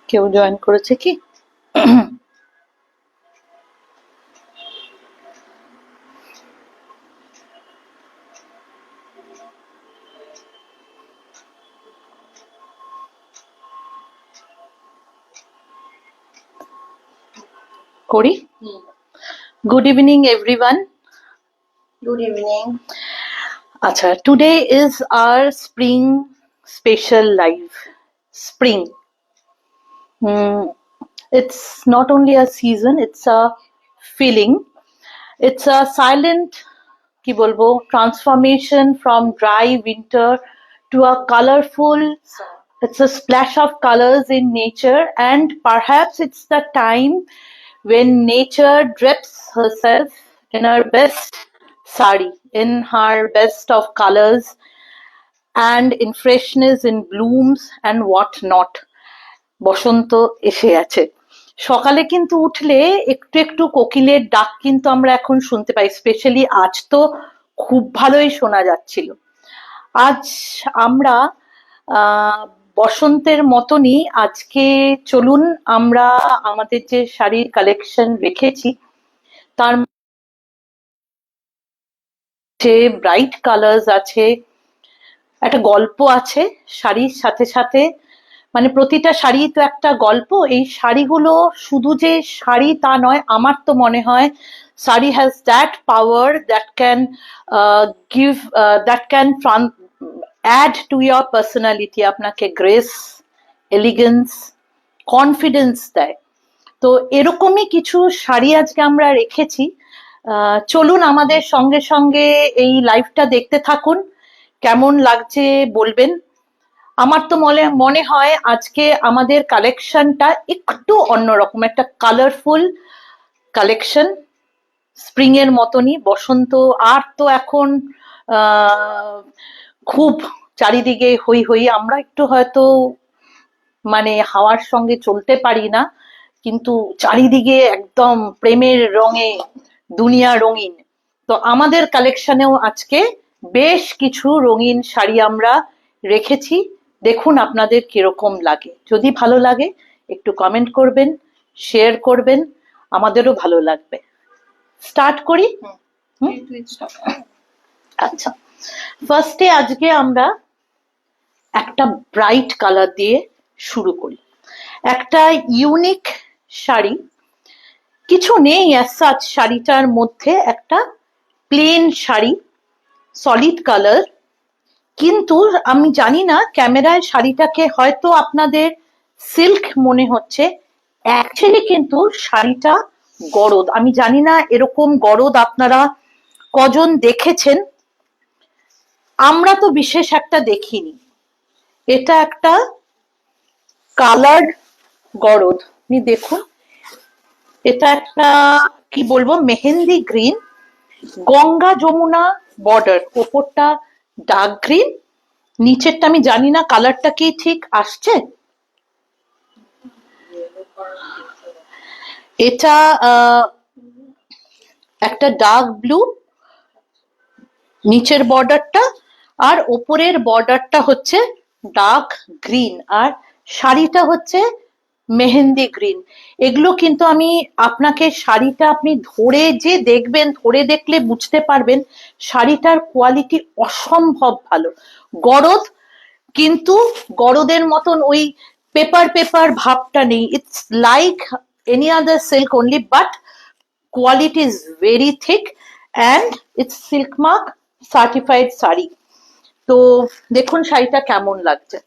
কেউ জয়েন করেছে কি? করি। Good evening everyone. Good evening. Acha, today is our spring special live. Spring. It's not only a season, it's a feeling. It's a silent কি বলবো transformation from dry winter to a colorful, it's a splash of colors in nature, and perhaps it's the time when nature drips herself in her best sari, in her best of colors and in freshness, in blooms and what not. বসন্ত এসে আছে। সকালে কিন্তু উঠলে একটু একটু কোকিলের ডাক কিন্তু আমরা এখন শুনতে পাই, স্পেশালি আজ তো খুব ভালোই শোনা যাচ্ছিল। আজ আমরা বসন্তের মতনই আজকে চলুন আমরা আমাদের যে শাড়ির কালেকশন রেখেছি তার যে ব্রাইট কালার্স আছে, একটা গল্প আছে শাড়ির সাথে সাথে, মানে প্রতিটা শাড়ি তো একটা গল্প। এই শাড়িগুলো শুধু যে শাড়ি তা নয়, আমার তো মনে হয় sari has that power that can give, that can add to your personality, আপনাকে গ্রেস, এলিগেন্স, কনফিডেন্স দেয়। তো এরকমই কিছু শাড়ি আজকে আমরা রেখেছি। চলুন আমাদের সঙ্গে সঙ্গে এই লাইভটা দেখতে থাকুন, কেমন লাগছে বলবেন। আমার তো মনে হয় আজকে আমাদের কালেকশনটা একটু অন্যরকম, একটা কালারফুল কালেকশন, স্প্রিং এর মতনই। বসন্ত আর তো এখন খুব চারিদিকে হই হই, আমরা একটু হয়তো মানে হাওয়ার সঙ্গে চলতে পারি না, কিন্তু চারিদিকে একদম প্রেমের রঙে দুনিয়া রঙিন। তো আমাদের কালেকশনেও আজকে বেশ কিছু রঙিন শাড়ি আমরা রেখেছি, দেখুন আপনাদের কিরকম লাগে। যদি ভালো লাগে একটু কমেন্ট করবেন, শেয়ার করবেন, আমাদেরও ভালো লাগবে। স্টার্ট করি। আচ্ছা, ফার্স্টে আজকে আমরা একটা ব্রাইট কালার দিয়ে শুরু করি। একটা ইউনিক শাড়ি, কিছু নেই অ্যাজ শাড়িটার মধ্যে, একটা প্লেন শাড়ি, সলিড কালার, কিন্তু আমি জানি না ক্যামেরায় শাড়িটাকে হয়তো আপনাদের সিল্ক মনে হচ্ছে, অ্যাকচুয়ালি কিন্তু শাড়িটা গরদ। আমি জানি না এরকম গরদ আপনারা কজন দেখেছেন, আমরা তো বিশেষ একটা দেখিনি। এটা একটা কালার গরদ, আপনি দেখুন, এটা একটা কি বলবো মেহেন্দি গ্রিন, গঙ্গা যমুনা বর্ডার, ওপরটা ডার্ক গ্রিন, নিচেরটা আমি জানি না কালারটা কি ঠিক আসছে। এটা একটা ডার্ক ব্লু নিচের বর্ডারটা, আর ওপরের বর্ডারটা হচ্ছে ডার্ক গ্রিন, আর শাড়িটা হচ্ছে মেহেন্দি গ্রিন। এগুলো কিন্তু আমি আপনাকে শাড়িটা আপনি ধরে যে দেখবেন, ধরে দেখলে বুঝতে পারবেন শাড়িটার কোয়ালিটি অসম্ভব ভালো। গরদ, কিন্তু গরদের মতন ওই পেপার পেপার ভাবটা নেই, it's like any other silk only, but quality is very thick and it's silk mark certified sari. তো দেখুন শাড়িটা কেমন লাগছে,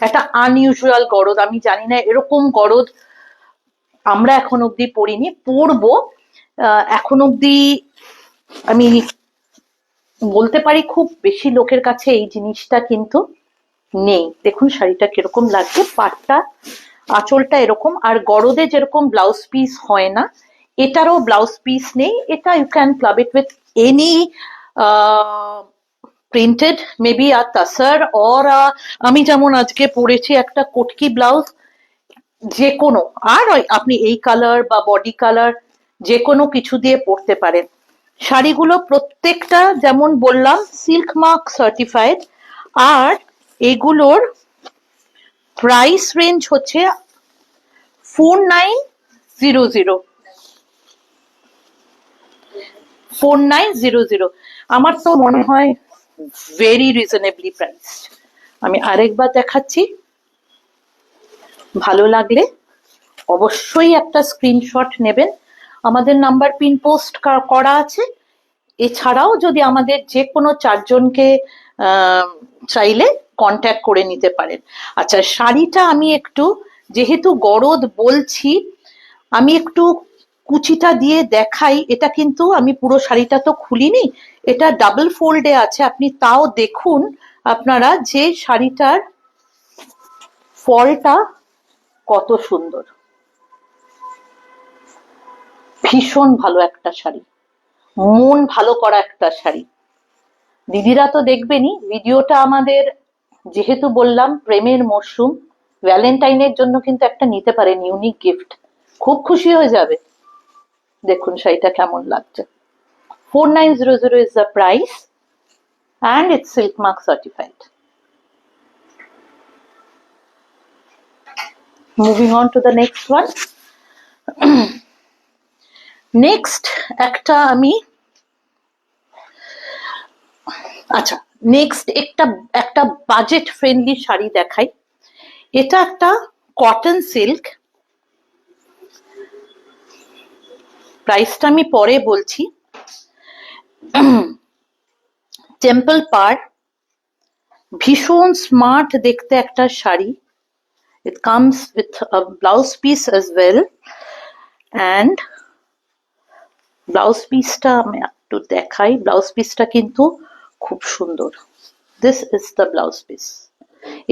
একটা আনইউজুয়াল গরদ। আমি জানি না এরকম গরদ আমরা এখন অব্দি পরিনি, পরবো। এখন অব্দি আমি বলতে পারি খুব বেশি লোকের কাছে এই জিনিসটা কিন্তু নেই। দেখুন শাড়িটা কিরকম লাগছে, পাটটা আঁচলটা এরকম, আর গরদে যেরকম ব্লাউজ পিস হয় না, এটারও ব্লাউজ পিস নেই। এটা you can club it with any printed, maybe a tussar, or আমি যেমন আজকে পরেছি একটা কটকি ব্লাউজ, যে কোনো, আর আপনি এই কালার বা বডি কালার যে কোনো কিছু দিয়ে পরতে পারেন। শাড়িগুলো প্রত্যেকটা যেমন বললাম সিল্ক মার্ক সার্টিফাইড, আর এগুলোর প্রাইস রেঞ্জ হচ্ছে 4900 4900। আমার তো মনে হয় ভেরি রিজনেবলি প্রাইসড। আমি আরেকবার দেখাচ্ছি, ভালো লাগলে অবশ্যই একটা স্ক্রিনশট নেবেন। আমাদের নাম্বার পিন পোস্ট করা আছে। এছাড়াও যদি আমাদের যে কোনো চারজনকে চাইলে কন্ট্যাক্ট করে নিতে পারেন। আচ্ছা, শাড়িটা আমি একটু, যেহেতু গরদ বলছি, আমি একটু কুচিটা দিয়ে দেখাই। এটা কিন্তু আমি পুরো শাড়িটা তো খুলিনি, এটা ডাবল ফোল্ডে আছে, আপনি তাও দেখুন আপনারা যে শাড়িটার ফলটা কত সুন্দর। ভীষণ ভালো একটা শাড়ি, মন ভালো করা একটা শাড়ি। দিদিরা তো দেখবেনই ভিডিওটা আমাদের, যেহেতু বললাম প্রেমের মরশুম, ভ্যালেন্টাইনের জন্য কিন্তু একটা নিতে পারেন ইউনিক গিফট, খুব খুশি হয়ে যাবে। দেখুন শাড়িটা কেমন লাগছে। 4900 is the price and it's silk mark certified. Moving on to the next one. Next একটা আমি, আচ্ছা নেক্সট একটা বাজেট ফ্রেন্ডলি শাড়ি দেখাই। এটা একটা কটন সিল্ক, প্রাইসটা আমি পরে বলছি। টেম্পল পার, ভীষণ স্মার্ট দেখতে একটা sari. It comes with a blouse piece as well, and blouse পিসটা আমি একটু দেখাই। ব্লাউজ পিসটা কিন্তু খুব সুন্দর। This is the blouse piece.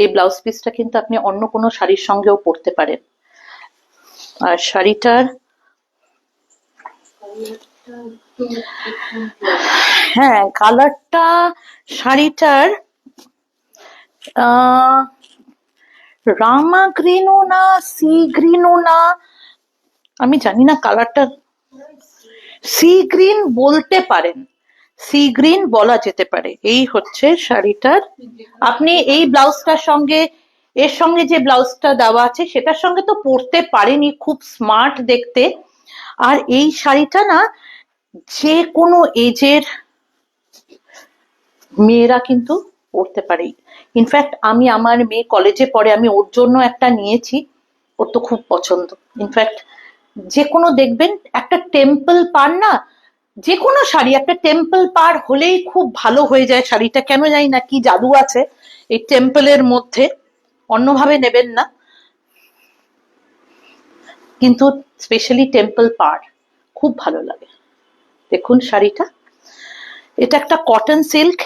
এই ব্লাউজ পিসটা কিন্তু আপনি অন্য কোনো শাড়ির সঙ্গেও পরতে পারেন। আর শাড়িটার, হ্যাঁ কালারটা শাড়িটার রামা গ্রিনও না, সি গ্রিনও না, আমি জানি না কালারটা। সি গ্রিন বলতে পারেন, সি গ্রিন বলা যেতে পারে। এই হচ্ছে শাড়িটার, আপনি এই ব্লাউজটার সঙ্গে, এর সঙ্গে যে ব্লাউজটা দেওয়া আছে সেটার সঙ্গে তো পরতে পারেনি, খুব স্মার্ট দেখতে। আর এই শাড়িটা না যে কোনো এজের মেয়েরা কিন্তু পরতে পারে। ইনফ্যাক্ট আমি, আমার মেয়ে কলেজে পড়ে, আমি ওর জন্য একটা নিয়েছি, ওর তো খুব পছন্দ। ইনফ্যাক্ট যে কোনো দেখবেন একটা টেম্পল পার না, যে কোনো শাড়ি একটা টেম্পল পার হলেই খুব ভালো হয়ে যায় শাড়িটা, কেন জানি না কি জাদু আছে এই টেম্পলের মধ্যে, অন্যভাবে নেবেন না, কিন্তু স্পেশালি টেম্পল পার খুব ভালো লাগে। দেখুন শাড়িটা, এটা একটা cotton silk,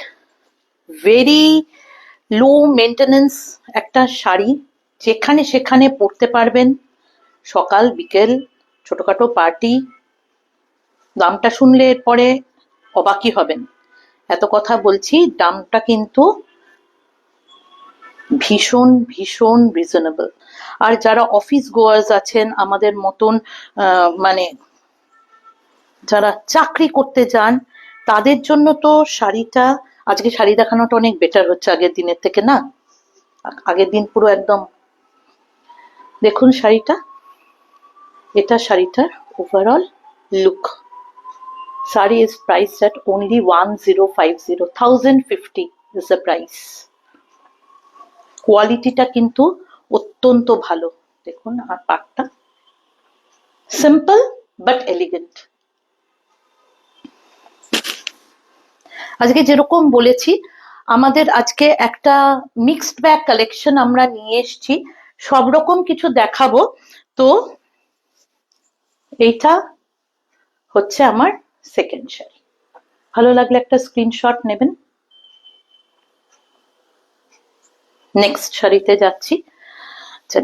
very low maintenance একটা শাড়ি, যেখানে সেখানে পরতে পারবেন, সকাল বিকেল, ছোটখাটো পার্টি। দামটা শুনলে এরপরে অবাকই হবেন, এত কথা বলছি, দামটা কিন্তু ভীষণ ভীষণ রিজনেবল। আর যারা অফিস গোয়ার্স আছেন আমাদের মতন, মানে যারা চাকরি করতে যান, তাদের জন্য তো শাড়িটা, আজকে শাড়ি দেখানোটা অনেক বেটার হচ্ছে আগের দিনের থেকে না। আগের দিন পুরো একদম, দেখুন শাড়িটা, এটা শাড়িটার overall look. Sari is priced at only 1050, 1050 is the price. কোয়ালিটিটা কিন্তু অত্যন্ত ভালো। দেখুন আর পাটটা সিম্পল বাট এলিগেন্ট। আজকে যেরকম বলেছি, আমাদের আজকে একটা মিক্সড ব্যাগ কালেকশন আমরা নিয়ে এসেছি, সব রকম কিছু দেখাবো। তো এইটা হচ্ছে আমার সেকেন্ড শাড়ি। ভালো লাগলে একটা স্ক্রিনশট নেবেন। নেক্সট শাড়িতে যাচ্ছি। আচ্ছা,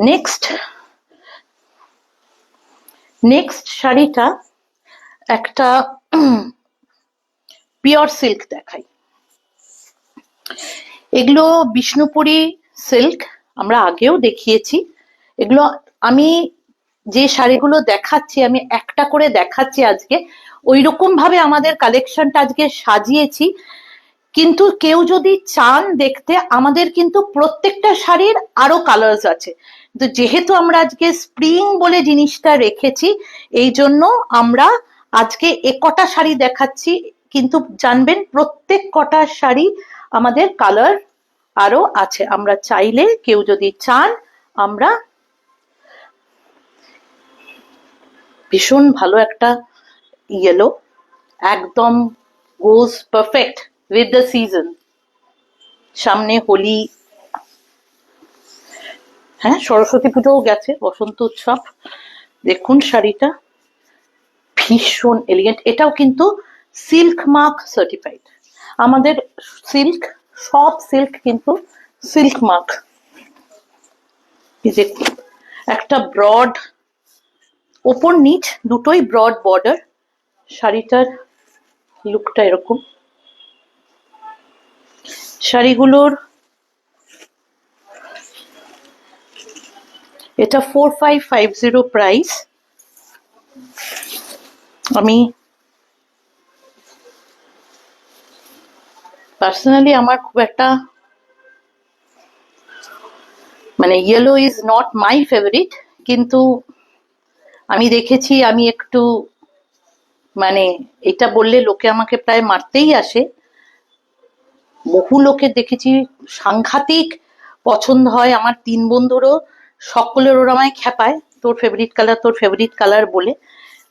নেক্সট শাড়িটা একটা পিওর সিল্ক দেখাই। এগুলো বিষ্ণুপুরি সিল্ক, আমরা আগেও দেখিয়েছি। এগুলো আমি যে শাড়িগুলো দেখাচ্ছি আমি একটা করে দেখাচ্ছি আজকে, ওইরকম ভাবে আমাদের কালেকশনটা আজকে সাজিয়েছি। কিন্তু কেউ যদি চান দেখতে, আমাদের কিন্তু প্রত্যেকটা শাড়ির আরো কালার্স আছে। তো যেহেতু আমরা আজকে স্প্রিং বলে জিনিসটা রেখেছি, এই জন্য আমরা আজকে কটা শাড়ি দেখাচ্ছি, কিন্তু জানবেন প্রত্যেক কটা শাড়ি আমাদের কালার আরো আছে। আমরা চাইলে, কেউ যদি চান, আমরা ভীষণ ভালো একটা ইয়েলো, একদম গোজ পারফেক্ট উইথ দ্য সিজন। সামনে হোলি, হ্যাঁ সরস্বতী পুজোও গেছে, বসন্ত উৎসব। দেখুন শাড়িটা ভীষণ এলিগেন্ট, এটাও কিন্তু সিল্ক মার্ক সার্টিফাইড। আমাদের সিল্ক, সব সিল্ক কিন্তু সিল্ক মার্ক। দেখুন একটা ব্রড, ওপর নিচ দুটোই ব্রড বর্ডার। শাড়িটার লুকটা এরকম। শাড়িগুলোর এটা 4550 প্রাইস। আমি পার্সোনালি আমার খুব একটা, মানে yellow is not my favourite, কিন্তু আমি দেখেছি, আমি একটু মানে এটা বললে লোকে আমাকে প্রায় মারতেই আসে। বহু লোকের দেখেছি সাংঘাতিক পছন্দ হয়, আমার 3 বন্ধুরও, সকলের ওরা আমায় খেপায় তোর ফেভারিট কালার, তোর ফেভারিট কালার বলে।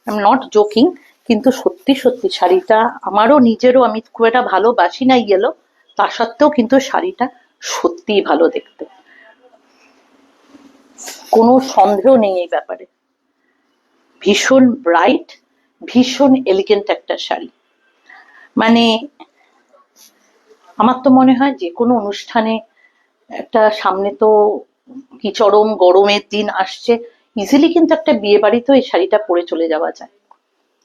আই এম নট জোকিং, কিন্তু সত্যি সত্যি শাড়িটা আমারও নিজেরও, আমি খুব একটা ভালোবাসি না ইয়েলো, তা সত্ত্বেও কিন্তু শাড়িটা সত্যিই ভালো দেখতে, কোনো সন্দেহ নেই এই ব্যাপারে। ভীষণ ব্রাইট, ভীষণ এলিগেন্ট একটা শাড়ি। মানে আমার তো মনে হয় যে কোনো অনুষ্ঠানে, একটা সামনে তো কি চরম গরমের দিন আসছে, ইজিলি কিন্তু একটা বিয়ে বাড়িতেও এই শাড়িটা পরে চলে যাওয়া যায়।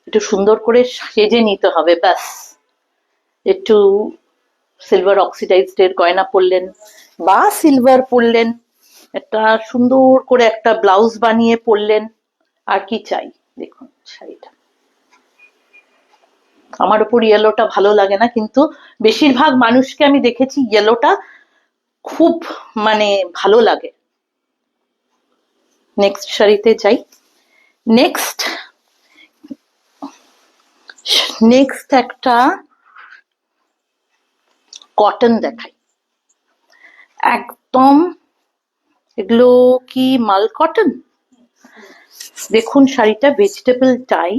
একটু সুন্দর করে সেজে নিতে হবে ব্যাস। একটু সিলভার অক্সিডাইজড এর গয়না পরলেন বা সিলভার পরলেন, একটা সুন্দর করে একটা ব্লাউজ বানিয়ে পরলেন, আর কি চাই। দেখুন শাড়িটা, আমার উপর ইয়েলোটা ভালো লাগে না, কিন্তু বেশিরভাগ মানুষকে আমি দেখেছি ইয়েলোটা খুব মানে ভালো লাগে। নেক্সট শাড়িতে যাই। নেক্সট নেক্সট একটা কটন দেখাই, একদম। এগুলো কি মাল কটন? দেখুন শাড়িটা ভেজিটেবল টাই,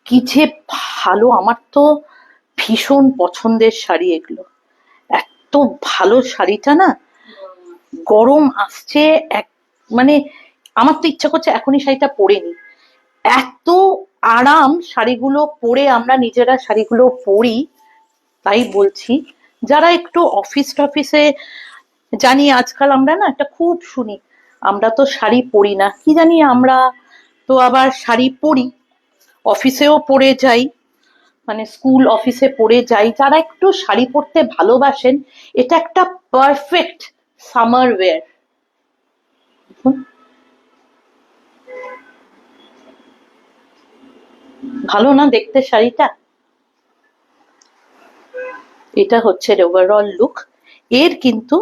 কি যে ভালো, আমার তো ভীষণ পছন্দের শাড়ি এগুলো। এত ভালো শাড়িটা না, গরম আসছে, এক মানে আমার তো ইচ্ছা করছে এখনই শাড়িটা পরে নি। এত আরাম শাড়িগুলো পরে, আমরা নিজেরা শাড়িগুলো পরি, তাই বলছি। যারা একটু অফিস টফিসে, জানি আজকাল আমরা না একটা খুব শুনি, আমরা তো শাড়ি পরি না, কি জানি, আমরা তো আবার শাড়ি পরি, অফিসেও পরে যাই, মানে স্কুল অফিসে পরে যাই। যারা একটু শাড়ি পরতে ভালোবাসেন, এটা একটা পারফেক্ট সামার ওয়্যার। ভালো না দেখতে শাড়িটা? এটা হচ্ছে ওভারঅল লুক। এর কিন্তু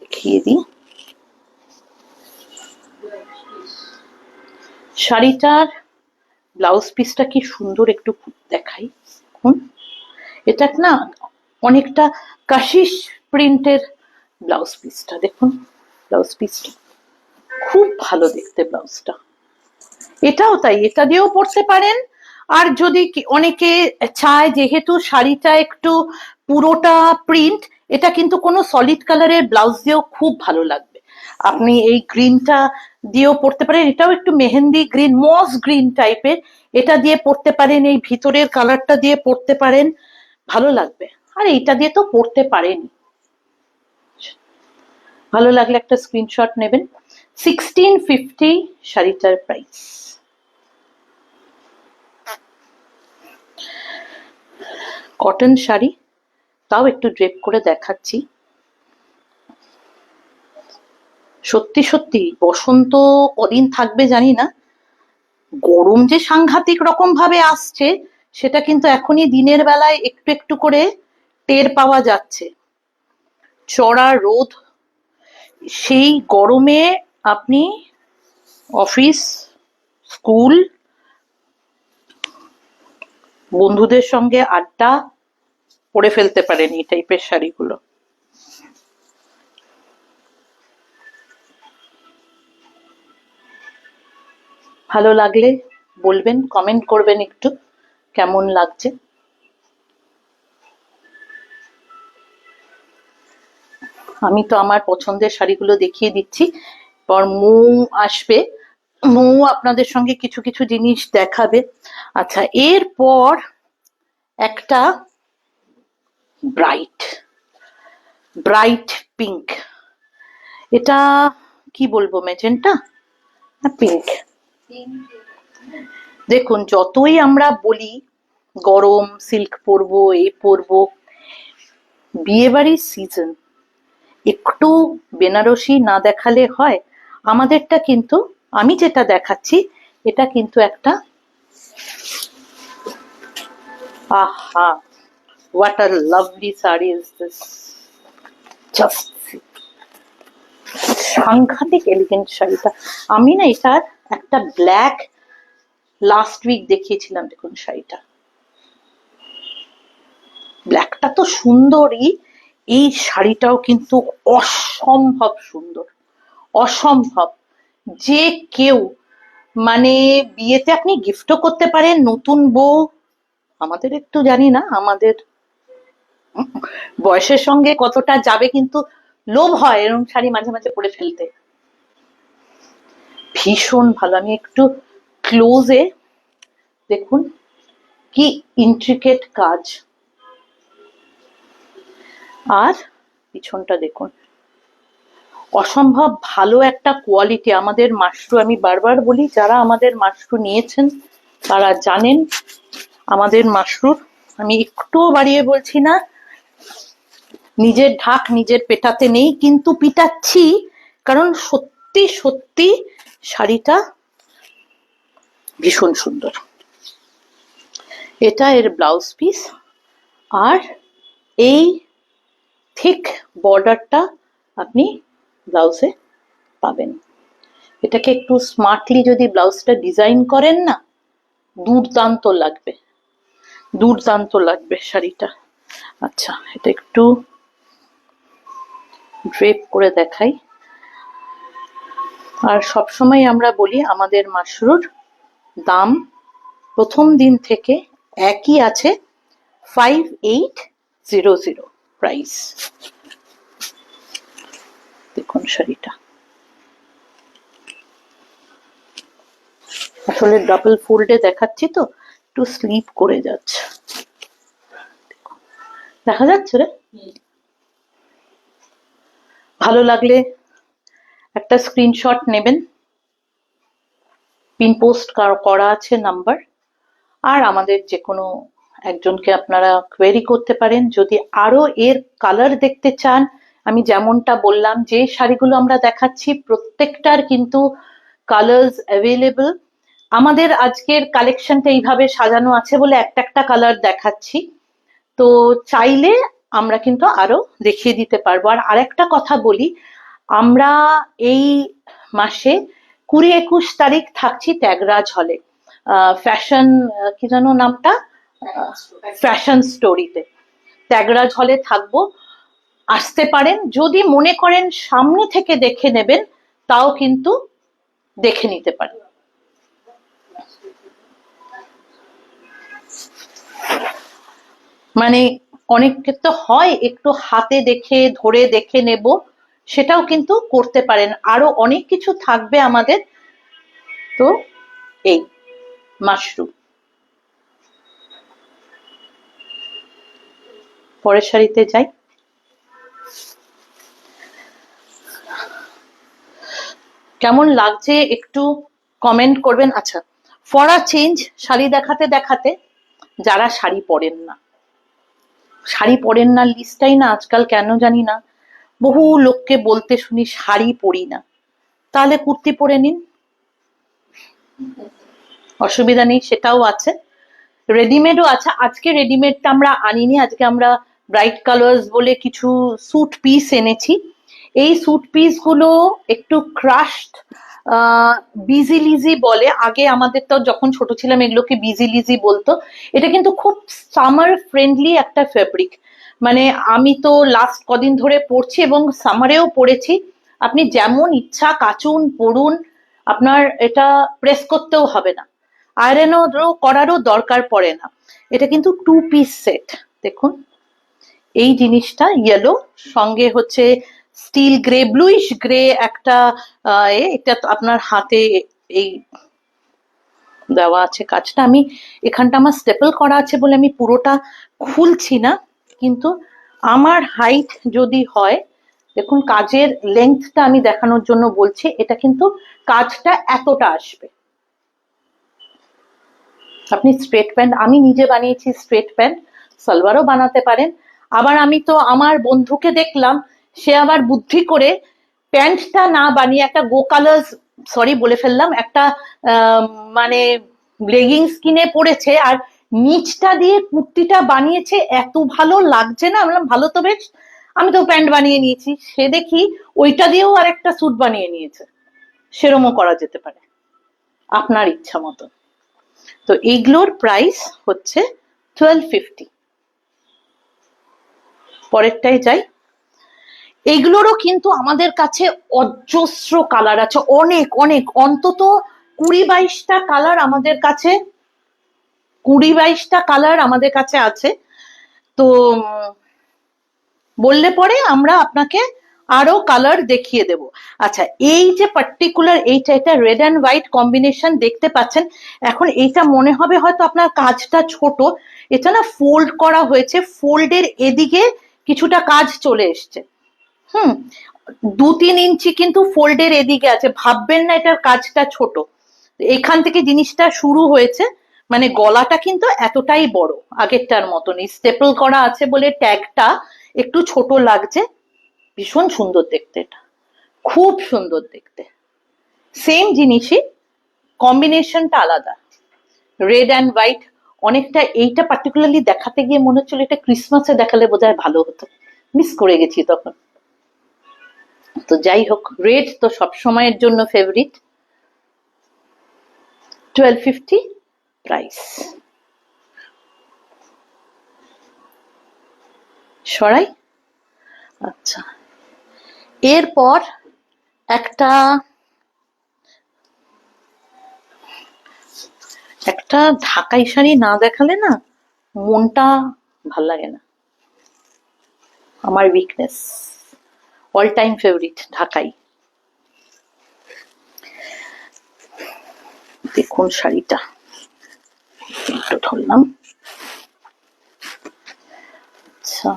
দেখিয়ে দিই শাড়িটার ব্লাউজ পিসটা কি সুন্দর, একটু দেখাই। দেখুন এটা না অনেকটা কাশিস প্রিন্টের ব্লাউজ পিসটা, দেখুন ব্লাউজ পিসটা খুব ভালো দেখতে ব্লাউজটা। এটাও তাই, এটা দিয়েও পরতে পারেন। আর যদি অনেকে চায় যেহেতু শাড়িটা একটু পুরোটা প্রিন্ট, এটা কিন্তু কোনো সলিড কালারের ব্লাউজ দিয়েও খুব ভালো লাগবে। আপনি এই গ্রিনটা দিয়েও পরতে পারেন, এটাও একটু মেহেন্দি গ্রিন, মস গ্রিন টাইপের, এটা দিয়ে পরতে পারেন, এই ভিতরের কালারটা দিয়ে পরতে পারেন, ভালো লাগবে। আর এইটা দিয়ে তো পরতে পারেন। ভালো লাগলে একটা স্ক্রিনশট নেবেন। 1650 শাড়িটার প্রাইস। কটন শাড়ি, তাও একটু ড্রেপ করে দেখাচ্ছি। সত্যি সত্যি বসন্ত কদিন থাকবে জানি না, গরম যে সাংঘাতিক রকম ভাবে আসছে সেটা কিন্তু এখনই দিনের বেলায় একটু একটু করে টের পাওয়া যাচ্ছে। চড়া রোদ, সেই গরমে আপনি অফিস, স্কুল, বন্ধুদের সঙ্গে আড্ডা পরে ফেলতে পারেন এই টাইপের শাড়িগুলো। ভালো লাগলে বলবেন, কমেন্ট করবেন একটু কেমন লাগছে। আমি তো আমার পছন্দের শাড়িগুলো দেখিয়ে দিচ্ছি, পর মৌ আসবে, মৌ আপনাদের সঙ্গে কিছু কিছু জিনিস দেখাবে। আচ্ছা, এরপর একটা ব্রাইট ব্রাইট পিঙ্ক, এটা কি বলবো, মেজেন্টা না পিঙ্ক। দেখুন, যতই আমরা বলি গরম সিল্ক পরবো, এই পরবো, বিয়ে বাড়ির সিজন, একটু বেনারসি না দেখালে হয়? আমাদেরটা কিন্তু, আমি যেটা দেখাচ্ছি এটা কিন্তু একটা, আহা, what a lovely saree is this, just সাংঘাতিক এলিগেন্ট শাড়িটা। আমি না এটার একটা ব্ল্যাক লাস্ট উইক দেখিয়েছিলাম, দেখুন শাড়িটা, ব্ল্যাকটা তো সুন্দরই, এই শাড়িটাও কিন্তু অসম্ভব সুন্দর, অসম্ভব। যে কেউ, মানে বিয়েতে আপনি গিফটও করতে পারেন, নতুন বউ, আমাদের একটু জানি না আমাদের বয়সের সঙ্গে কতটা যাবে, কিন্তু লোভ হয় এরকম শাড়ি মাঝে মাঝে পরে ফেলতে। ভীষণ ভালো। আমি একটু ক্লোজে দেখুন কি ইন্ট্রিকেট কাজ, আর পিছনটা দেখুন, অসম্ভব ভালো একটা কোয়ালিটি। আমাদের মাশরু, আমি বারবার বলি, যারা আমাদের মাশরু নিয়েছেন তারা জানেন আমাদের মাশরুর, আমি একটুও বাড়িয়ে বলছি না, নিজের ঢাক নিজের পেটাতে নেই, কিন্তু পিটাচ্ছি, কারণ সত্যি সত্যি শাড়িটা ভীষণ সুন্দর। এটা এর ব্লাউজ পিস, আর এই থিক বর্ডারটা আপনি ব্লাউজে পাবেন। এটাকে একটু স্মার্টলি যদি ব্লাউজটা ডিজাইন করেন না, দুর্দান্ত লাগবে, দুর্দান্ত লাগবে শাড়িটা। আচ্ছা, এটা একটু ড্রেপ করে দেখাই। আর সবসময় আমরা বলি আমাদের মাশরুর দাম প্রথম দিন থেকে একই আছে, 5800 প্রাইস। দেখুন শাড়িটা, আসলে ডাবল ফোল্ডে দেখাচ্ছি তো একটু স্লিপ করে যাচ্ছে, দেখা যাচ্ছে রে। ভালো লাগলে একটা স্ক্রিনশট নেবেন, পিন পোস্ট করা আছে নাম্বার, আর আমাদের যে কোনো একজনকে আপনারা কোয়েরি করতে পারেন। যদি আরো এর কালার দেখতে চান, আমি যেমনটা বললাম, যে শাড়িগুলো আমরা দেখাচ্ছি প্রত্যেকটার কিন্তু কালার্স অ্যাভেলেবল। আমাদের আজকের কালেকশনটা এইভাবে সাজানো আছে বলে একটা একটা কালার দেখাচ্ছি, তো চাইলে আমরা কিন্তু আরো দেখিয়ে দিতে পারবো। আর আরেকটা কথা বলি, আমরা এই মাসে 20-21 তারিখ থাকছি ত্যাগরাজ হলে, ফ্যাশন, কি যেন নামটা, ফ্যাশন স্টোরিতে ত্যাগরাজ হলে থাকবো, আসতে পারেন। যদি মনে করেন সামনে থেকে দেখে নেবেন, তাও কিন্তু দেখে নিতে পারেন। মানে অনেক ক্ষেত্রে হয় একটু হাতে দেখে ধরে দেখে নেব, সেটাও কিন্তু করতে পারেন। আরো অনেক কিছু থাকবে আমাদের, তো এই মাশরু। পরের শাড়িতে যাই। কেমন লাগছে একটু কমেন্ট করবেন। আচ্ছা, ফর আ চেঞ্জ শাড়ি দেখাতে দেখাতে, যারা শাড়ি পরেন না, শাড়ি পরেন না লিস্টটাই না আজকাল কেন জানি না বহু লোককে বলতে শুনি শাড়ি পরি না। তাহলে কুর্তি পরে নিন, অসুবিধা নেই, সেটাও আছে। রেডিমেডও আছে। আজকে রেডিমেডটা আমরা আনিনি, আজকে আমরা ব্রাইট কালার্স বলে কিছু স্যুট পিস এনেছি। এই স্যুট পিস গুলো একটু ক্রাশড, বিজি লিজি বলে, আগে আমাদের তো যখন ছোট ছিলাম এগুলোকে বিজি লিজি বলতো। এটা কিন্তু খুব সামার ফ্রেন্ডলি একটা ফেব্রিক, মানে আমি তো লাস্ট কদিন ধরে পরছি এবং সামারেও পরেছি। আপনি যেমন ইচ্ছা কাচুন, পরুন, আপনার এটা প্রেস করতেও হবে না, আয়রনও করারও দরকার পড়ে না। এটা কিন্তু 2 পিস সেট। দেখুন এই জিনিসটা ইয়েলো, সঙ্গে হচ্ছে স্টিল গ্রে, ব্লুইশ গ্রে একটা এটা আপনার হাতে এই দেওয়া আছে কাজটা। আমি এখানটা আমার স্টেপল করা আছে বলে আমি পুরোটা খুলছি না, কিন্তু আমার হাইট যদি হয়, দেখুন কাজের লেন্থটা আমি দেখানোর জন্য বলছি, এটা কিন্তু কাজটা এতটা আসবে। আপনি স্ট্রেট প্যান্ট, আমি নিজে বানিয়েছি স্ট্রেট প্যান্ট, সালোয়ারও বানাতে পারেন। আবার আমি তো আমার বন্ধুকে দেখলাম, সে আবার বুদ্ধি করে প্যান্টটা না বানিয়ে একটা গো কালার্স, সরি বলে ফেললাম, একটা মানে লেগিংস কিনে পড়েছে আর নিচটা দিয়ে কুর্তিটা বানিয়েছে। এত ভালো লাগছে না, বললাম ভালো তো বেশ, আমি তো প্যান্ট বানিয়ে নিয়েছি। সে দেখি ওইটা দিয়েও আর একটা স্যুট বানিয়ে নিয়েছে। সেরমও করা যেতে পারে, আপনার ইচ্ছা মতো। তো এইগুলোর প্রাইস হচ্ছে 1250। পরেরটাই যাই। এইগুলোরও কিন্তু আমাদের কাছে অজস্র কালার আছে, অনেক অনেক, অন্তত 20-22টা কালার আমাদের কাছে, 20-22টা কালার আমাদের কাছে আছে। তো বললে পরে আমরা আপনাকে আরো কালার দেখিয়ে দেব। আচ্ছা, এই যে পার্টিকুলার এইটা, এটা রেড অ্যান্ড হোয়াইট কম্বিনেশন দেখতে পাচ্ছেন। এখন এইটা মনে হবে হয়তো আপনার কাজটা ছোট, এটা না ফোল্ড করা হয়েছে, ফোল্ডের এদিকে কিছুটা কাজ চলে এসছে। 2-3 ইঞ্চি কিন্তু ফোল্ডের এদিকে আছে, ভাববেন না এটার কাজটা ছোট। এখান থেকে জিনিসটা শুরু হয়েছে, মানে গলাটা কিন্তু এতটাই বড়, আগেরটার মতনই স্টেপল করা আছে বলে ট্যাগটা একটু ছোট লাগছে। ভীষণ সুন্দর দেখতে, এটা খুব সুন্দর দেখতে। সেম জিনিসই, কম্বিনেশনটা আলাদা, রেড অ্যান্ড হোয়াইট। অনেকটা এইটা পার্টিকুলারলি দেখাতে গিয়ে মনে হচ্ছিল এটা ক্রিসমাসে দেখালে বোধহয় ভালো হতো, মিস করে গেছি তখন। তো যাই হোক, রেড তো সবসময়ের জন্য ফেভারিট। 1250 প্রাইস। সরাই। আচ্ছা, এরপর একটা একটা ঢাকাই শাড়ি না দেখালে না মনটা ভাল লাগে না। আমার উইকনেস, অল টাইম ফেভারিট ঢাকাই। দেখুন শাড়িটা একটু ধরলাম। আচ্ছা,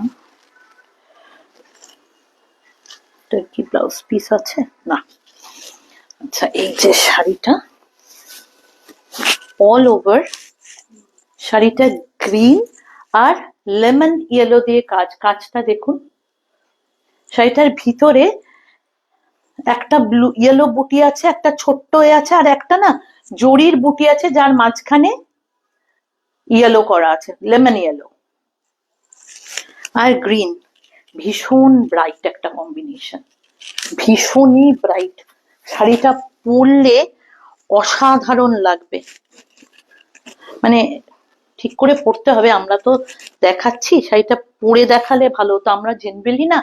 এটার কি ব্লাউজ পিস আছে? না। আচ্ছা, এই যে শাড়িটা অল ওভার, শাড়িটা গ্রিন আর লেমন ইয়েলো দিয়ে কাজ, কাজটা দেখুন। শাড়িটার ভিতরে একটা ব্লু ইয়েলো বুটি আছে, একটা ছোট্ট এ আছে, আর একটা না জরির বুটি আছে যার মাঝখানে ইয়েলো করা আছে, লেমন ইয়েলো আর গ্রিন। ভীষণ ব্রাইট একটা কম্বিনেশন, ভীষণই ব্রাইট। শাড়িটা পরলে অসাধারণ লাগবে, মানে ঠিক করে পরতে হবে। আমরা তো দেখাচ্ছি, শাড়িটা পরে দেখালে ভালো হতো। আমরা জেনারেলি না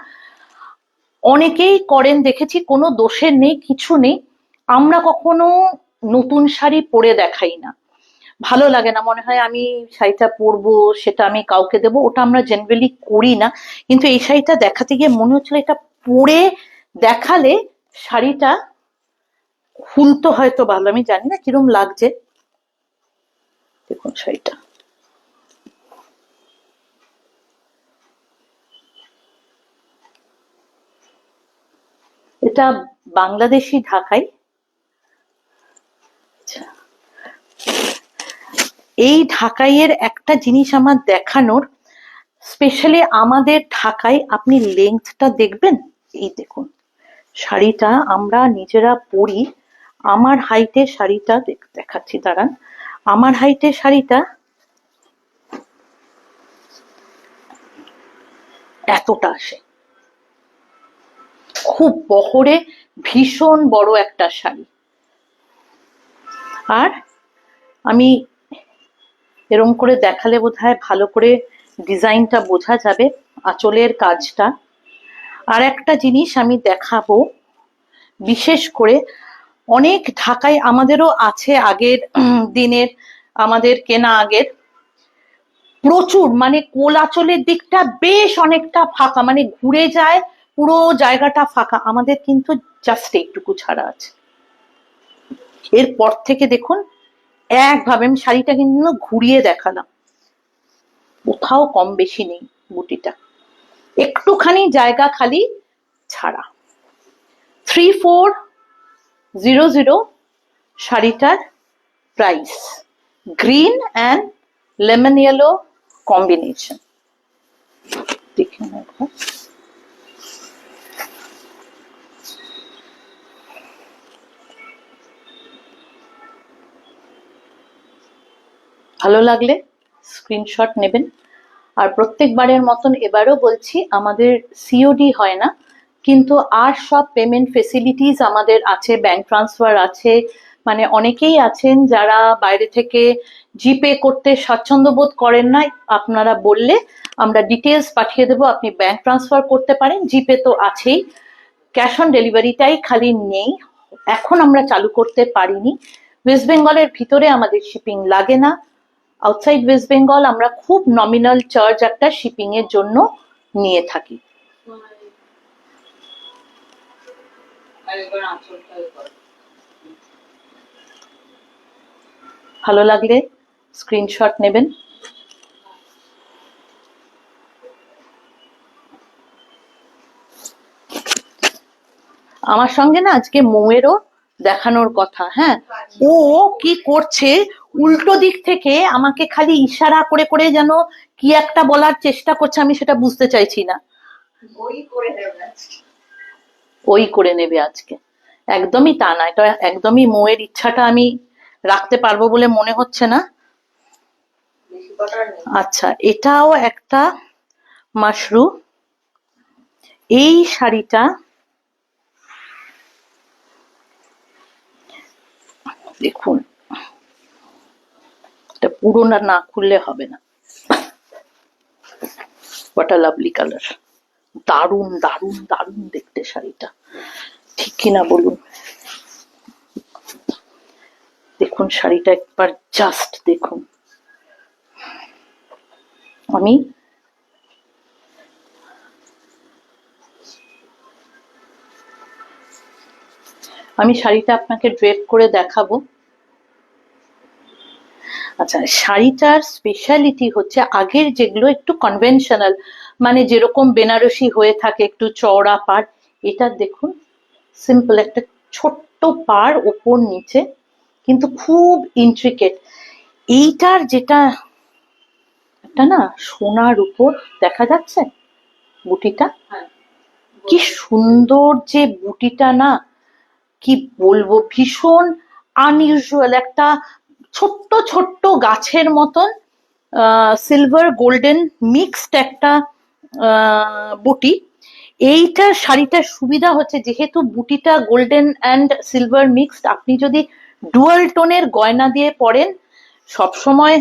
অনেকেই করেন দেখেছি, কোনো দোষের নেই, কিছু নেই, আমরা কখনো নতুন শাড়ি পরে দেখাই না, ভালো লাগে না, মনে হয় আমি শাড়িটা পরবো সেটা আমি কাউকে দেবো, ওটা আমরা জেনারেলি করি না। কিন্তু এই শাড়িটা দেখাতে গিয়ে মনে হচ্ছিল এটা পরে দেখালে শাড়িটা খুলতো হয়তো ভালো, আমি জানি না কিরম লাগছে। দেখুন শাড়িটা, এটা বাংলাদেশি ঢাকাই। এই ঢাকাইয়ের একটা জিনিস আমার দেখানোর, স্পেশালি আমাদের ঢাকাই, আপনি লেন্থটা দেখবেন, এই দেখুন শাড়িটা আমরা নিজেরা পরি। আমার হাইটের শাড়িটা দেখাচ্ছি, দাঁড়ান। আমার হাইটের শাড়িটা এতটা আসে, খুব বহরে, ভীষণ বড় একটা শাড়ি। আর আমি এরকম করে দেখালে বোধহয় ভালো করে ডিজাইনটা বোঝা যাবে, আঁচলের কাজটা। আর একটা জিনিস আমি দেখাবো, বিশেষ করে অনেক ঢাকায় আমাদেরও আছে আগের দিনের, আমাদের কেনা আগের, প্রচুর মানে কোল আঁচলের দিকটা বেশ অনেকটা ফাঁকা, মানে ঘুরে যায় পুরো জায়গাটা ফাঁকা। আমাদের কিন্তু জাস্ট এইটুকু ছাড়া আছে। এরপর থেকে দেখুন একভাবে, আমি শাড়িটা কিন্তু ঘুরিয়ে দেখালাম, কোথাও কম বেশি নেই, বুটিটা একটুখানি জায়গা খালি ছাড়া। 3400 শাড়িটার price, green and lemon yellow combination. দেখুন একবার, ভালো লাগলে স্ক্রিনশট নেবেন। আর প্রত্যেকবারের মতন এবারও বলছি, আমাদের সিওডি হয় না, কিন্তু আর সব পেমেন্ট ফেসিলিটিস আমাদের আছে, ব্যাংক ট্রান্সফার আছে। মানে অনেকেই আছেন যারা বাইরে থেকে জিপে করতে স্বাচ্ছন্দ্য বোধ করেন না, আপনারা বললে আমরা ডিটেলস পাঠিয়ে দেবো, আপনি ব্যাংক ট্রান্সফার করতে পারেন, জিপে তো আছেই। ক্যাশ অন ডেলিভারিটাই খালি নেই, এখন আমরা চালু করতে পারিনি। ওয়েস্ট বেঙ্গলের ভিতরে আমাদের শিপিং লাগে না, আউটসাইড ওয়েস্ট বেঙ্গল আমরা খুব নমিনাল চার্জ একটা শিপিং এর জন্য নিয়ে থাকি। ভালো লাগলে স্ক্রিনশট নেবেন। আমার সঙ্গে না আজকে মৌয়েরও দেখানোর কথা। হ্যাঁ, ও কি করছে, উল্টো দিক থেকে আমাকে খালি ইশারা করে করে যেন কি একটা বলার চেষ্টা করছে, আমি সেটা বুঝতে চাইছি না। ওই করে নেবে আজকে, একদমই তা না, এটা একদমই মৌয়ের ইচ্ছাটা আমি রাখতে পারবো বলে মনে হচ্ছে না। আচ্ছা, এটাও একটা মাশরু। এই শাড়িটা দেখুন, এটা পুরো না খুললে হবে না। হোয়াট আ লাভলি কালার, দারুণ দারুণ দারুণ দেখতে শাড়িটা, ঠিক কিনা বলুন। দেখুন শাড়িটা একবার জাস্ট দেখুন। আমি শাড়িটা আপনাকে ড্রেপ করে দেখাবো। আচ্ছা, শাড়িটার স্পেশালিটি হচ্ছে আগের যেগুলো একটু কনভেনশনাল, মানে যেরকম বেনারসি হয়ে থাকে একটু চওড়া পাড়, এটা দেখুন সিম্পল একটা ছোট্ট পাড় ওপর নিচে, কিন্তু খুব ইন্ট্রিকেট। এইটার যেটা একটা না সোনার উপর দেখা যাচ্ছে বুটিটা, কি সুন্দর যে বুটিটা, না কি বলবো, ভীষণ আনইউজুয়াল একটা ছোট্ট ছোট্ট গাছের মতন সিলভার গোল্ডেন মিক্সড একটা বুটি। এইটা শাড়িটার সুবিধা হচ্ছে, যেহেতু বুটিটা গোল্ডেন অ্যান্ড সিলভার মিক্সড, আপনি যদি ডুয়াল টোনের গয়না দিয়ে পরেন সবসময়,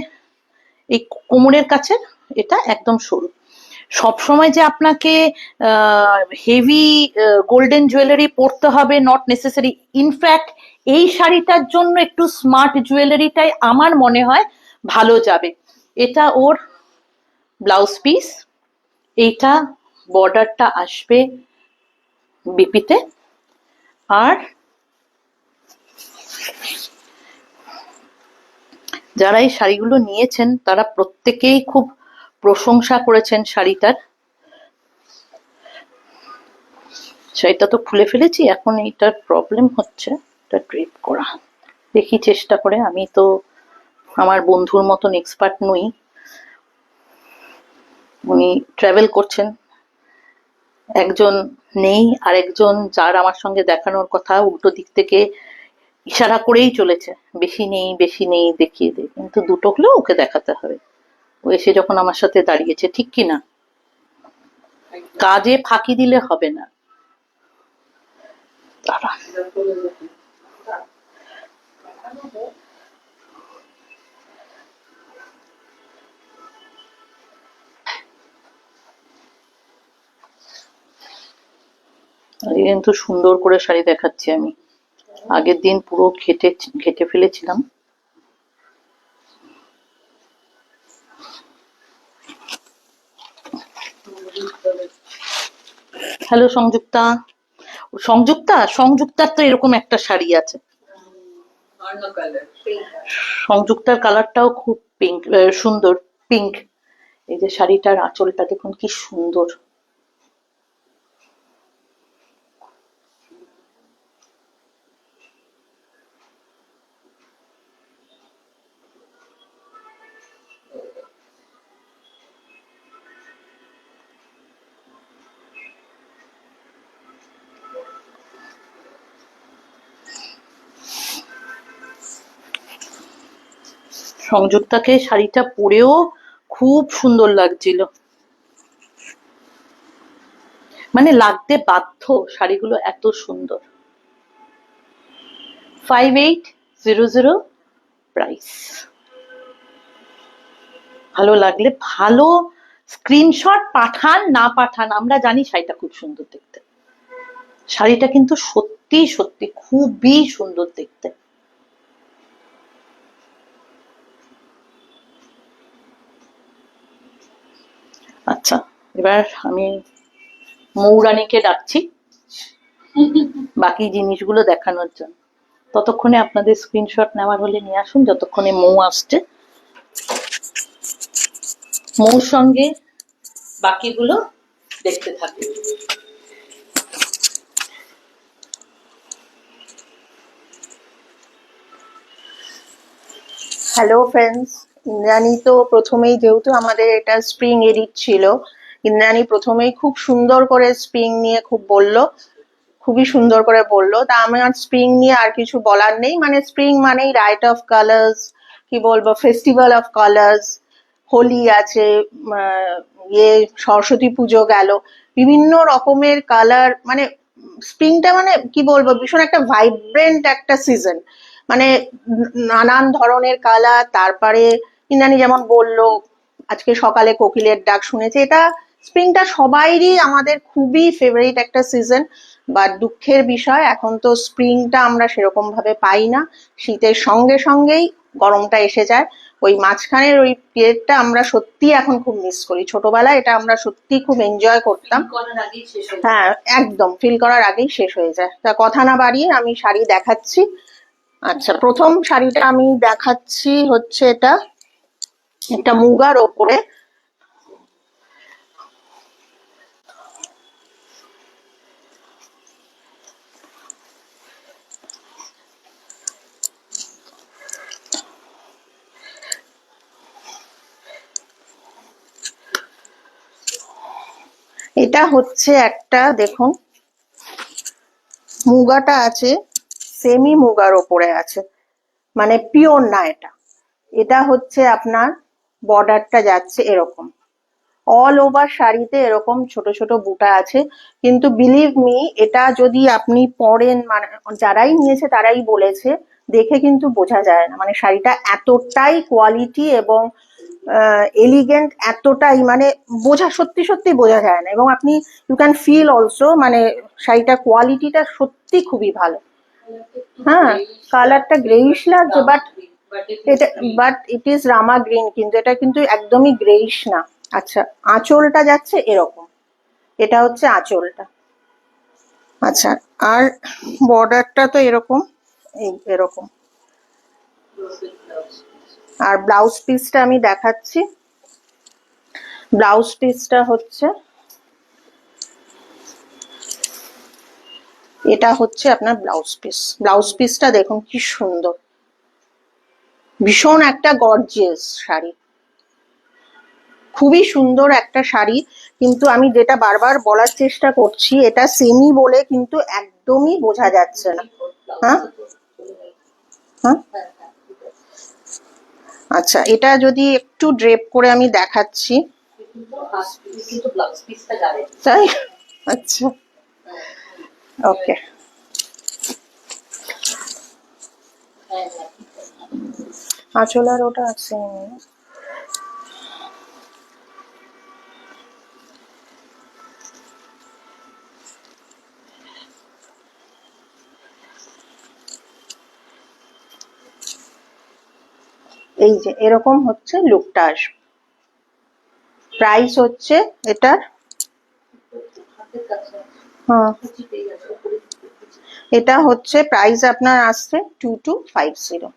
এই কোমরের কাছে এটা একদম সরু, সবসময় যে আপনাকে হেভি গোল্ডেন জুয়েলারি পরতে হবে নট নেসেসারি। ইনফ্যাক্ট এই শাড়িটার জন্য একটু স্মার্ট জুয়েলারিটাই আমার মনে হয় ভালো যাবে। এটা ওর ব্লাউজ পিস, এইটা বর্ডারটা আসবে বিপিতে। আর যারা এই শাড়িগুলো নিয়েছেন তারা প্রত্যেকেই খুব প্রশংসা করেছেন শাড়িটার। শাড়িটা তো খুলে ফেলেছি, এখন এইটার প্রবলেম হচ্ছে এটা ড্রেপ করা। দেখি চেষ্টা করে, আমি তো আমার বন্ধুর মতন এক্সপার্ট নই, উনি ট্রাভেল করছেন, একজন নেই, আর একজন যার আমার সঙ্গে দেখানোর কথা উল্টো দিক থেকে ইশারা করেই চলেছে, বেশি নেই বেশি নেই দেখিয়ে দে, কিন্তু দুটো হলেও ওকে দেখাতে হবে। ও এসে যখন আমার সাথে দাঁড়িয়েছে, ঠিক কি না? কাজে ফাঁকি দিলে হবে না। দাঁড়া, আজকে কিন্তু সুন্দর করে শাড়ি দেখাচ্ছি আমি। আগের দিন পুরো ঘেটে ঘেটে ফেলেছিলাম। হ্যালো সংযুক্তা। সংযুক্তার তো এরকম একটা শাড়ি আছে, সংযুক্তার কালারটাও খুব পিঙ্ক, সুন্দর পিঙ্ক। এই যে শাড়িটার আঁচলটা দেখুন কি সুন্দর। সংযুক্তাকে শাড়িটা পরেও খুব সুন্দর লাগছিল, মানে লাগতে বাধ্য, শাড়িগুলো এত সুন্দর। 5800 প্রাইস। ভালো লাগলে ভালো স্ক্রিনশট পাঠান, না পাঠান আমরা জানি শাড়িটা খুব সুন্দর দেখতে। শাড়িটা কিন্তু সত্যি সত্যি খুবই সুন্দর দেখতে। আচ্ছা, এবার আমি মৌরানীকে ডাকছি বাকি জিনিসগুলো দেখানোর জন্য। ততক্ষণে আপনাদের স্ক্রিনশট নেওয়ার হলে নিয়ে আসুন, যতক্ষণে মৌ আসছে। মৌর সঙ্গে বাকিগুলো দেখতে থাকুন। হ্যালো ফ্রেন্ডস, ইন্দ্রাণী তো প্রথমেই, যেহেতু আমাদের এটা স্প্রিং এডিট ছিল, ইন্দ্রাণী প্রথমেই খুব সুন্দর করে স্প্রিং নিয়ে খুবই সুন্দর করে বললো। তা আমার স্প্রিং নিয়ে আর কিছু বলার নেই, মানে স্প্রিং মানেই রাইট অফ কালার্স, কি বলবো, ফেস্টিভ্যাল অফ কালার্স। হোলি আছে, সরস্বতী পুজো গেল, বিভিন্ন রকমের কালার, মানে স্প্রিংটা মানে কি বলবো, ভীষণ একটা ভাইব্রেন্ট একটা সিজন, মানে নানান ধরনের কালার। তারপরে ইন্দ্রাণী যেমন বললো আজকে সকালে কোকিলের ডাক শুনেছে, এটা স্প্রিংটা সবাইরই আমাদের খুবই ফেভারিট একটা সিজন। বাট দুঃখের বিষয়, এখন তো স্প্রিংটা আমরা সেরকম ভাবে পাই না, শীতের সঙ্গে সঙ্গেই গরমটা এসে যায়। ওই মাঝখানের ওই পিরিয়ডটা আমরা সত্যি এখন খুব মিস করি। ছোটবেলায় এটা আমরা সত্যি খুব এনজয় করতাম। হ্যাঁ, একদম ফিল করার আগেই শেষ হয়ে যায়। তা কথা না বাড়িয়ে আমি শাড়ি দেখাচ্ছি। আচ্ছা, প্রথম শাড়িটা আমি দেখাচ্ছি হচ্ছে এটা একটা মুগার ওপরে। এটা হচ্ছে একটা, দেখুন মুগাটা আছে সেমি মুগার ওপরে আছে, মানে পিওর না এটা। এটা হচ্ছে আপনার বর্ডারটা যাচ্ছে এরকম, অল ওভার শাড়িতে এরকম ছোট ছোট বুটা আছে। কিন্তু বিলিভ মি, এটা যদি আপনি পরেন, মানে যারাই নিয়েছে তারাই বলেছে, দেখে কিন্তু বোঝা যায় না, মানে শাড়িটা এতটাই কোয়ালিটি এবং এলিগেন্ট, এতটাই মানে সত্যি সত্যি বোঝা যায় না। এবং আপনি ইউ ক্যান ফিল অলসো, মানে শাড়িটার কোয়ালিটিটা সত্যি খুবই ভালো। হ্যাঁ, কালারটা গ্রেইশ লাগছে, but it is Rama green, কিন্তু এটা কিন্তু একদমই গ্রেইশ না। আচ্ছা, আঁচলটা যাচ্ছে এরকম, এটা হচ্ছে আঁচলটা। আচ্ছা, আর বর্ডারটা তো এরকম, এরকম। আর ব্লাউজ পিসটা আমি দেখাচ্ছি। ব্লাউজ পিসটা হচ্ছে, এটা হচ্ছে আপনার ব্লাউজ পিস। ব্লাউজ পিসটা দেখুন কি সুন্দর, ভীষণ একটা গর্জিয়াস শাড়ি। খুবই সুন্দর একটা শাড়ি, কিন্তু আমি যেটা বারবার বলার চেষ্টা করছি, এটা সেমি বলে কিন্তু একদমই বোঝা যাচ্ছে না। হ্যাঁ হ্যাঁ, আচ্ছা, এটা যদি একটু ড্রেপ করে আমি দেখাচ্ছি। তাই, আচ্ছা, ওকে। আঁচলার ওটা আছে। এই যে এরকম হচ্ছে লুকটা আসবে। প্রাইস হচ্ছে এটার, হ্যাঁ, এটা হচ্ছে প্রাইস আপনার আসছে 2250।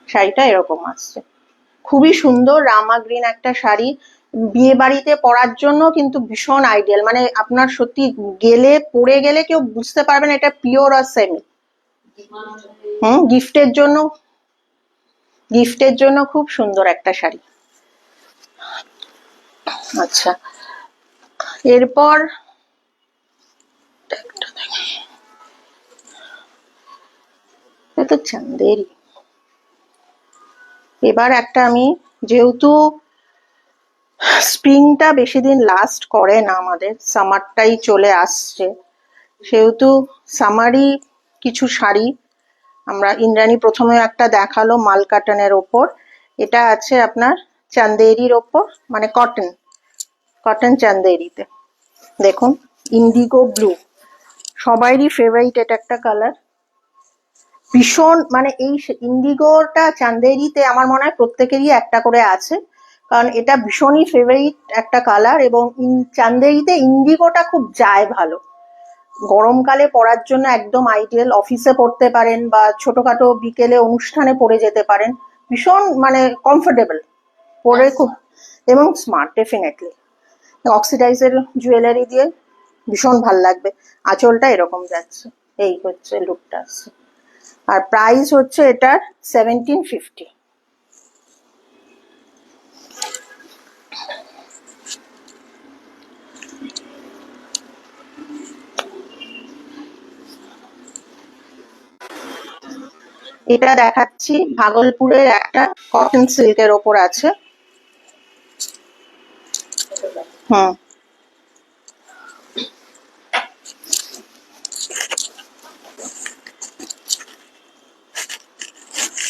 শাড়িটা এরকম আসছে, খুবই সুন্দর রামা গ্রিন একটা শাড়ি, বিয়ে বাড়িতে পরার জন্য কিন্তু ভীষণ আইডিয়াল। মানে আপনার সত্যি গেলে পরে গেলে কেউ বুঝতে পারবেন এটা পিওর আর সেমি। গিফটের জন্য, গিফটের জন্য খুব সুন্দর একটা শাড়ি। আচ্ছা, এরপর তো চাঁদেরই, এবার একটা আমি, যেহেতু স্প্রিংটা বেশি দিন লাস্ট করে না, আমাদের সামারটাই চলে আসছে, সেহেতু সামারি কিছু শাড়ি আমরা, ইন্দ্রাণী প্রথমে একটা দেখালো মাল কাটনের ওপর, এটা আছে আপনার চান্দেরির ওপর, মানে কটন, কটন চান্দেরিতে। দেখুন, ইন্ডিগো ব্লু, সবারই ফেভারিট এটা একটা কালার, ভীষণ, মানে এই ইন্ডিগোটা চান্দেরিতে আমার মনে হয় প্রত্যেকেরই একটা করে আছে, কারণ এটা ভীষণই ফেভারিট একটা কালার, এবং চান্দেরিতে ইন্ডিগোটা খুব যায় ভালো, গরমকালে পরার জন্য একদম আইডিয়াল, অফিসে পড়তে পারেন বা ছোটখাটো বিকেলে অনুষ্ঠানে পরে যেতে পারেন, ভীষণ মানে কমফোর্টেবল পরে, খুব, এবং স্মার্ট ডেফিনেটলি, অক্সিডাইজের জুয়েলারি দিয়ে ভীষণ ভাল লাগবে। আঁচলটা এরকম যাচ্ছে, এই হচ্ছে লুকটা, আর প্রাইস হচ্ছে এটার 1750। এটা দেখাচ্ছি ভাগলপুরের একটা কটন সিল্কের ওপর আছে। হুম,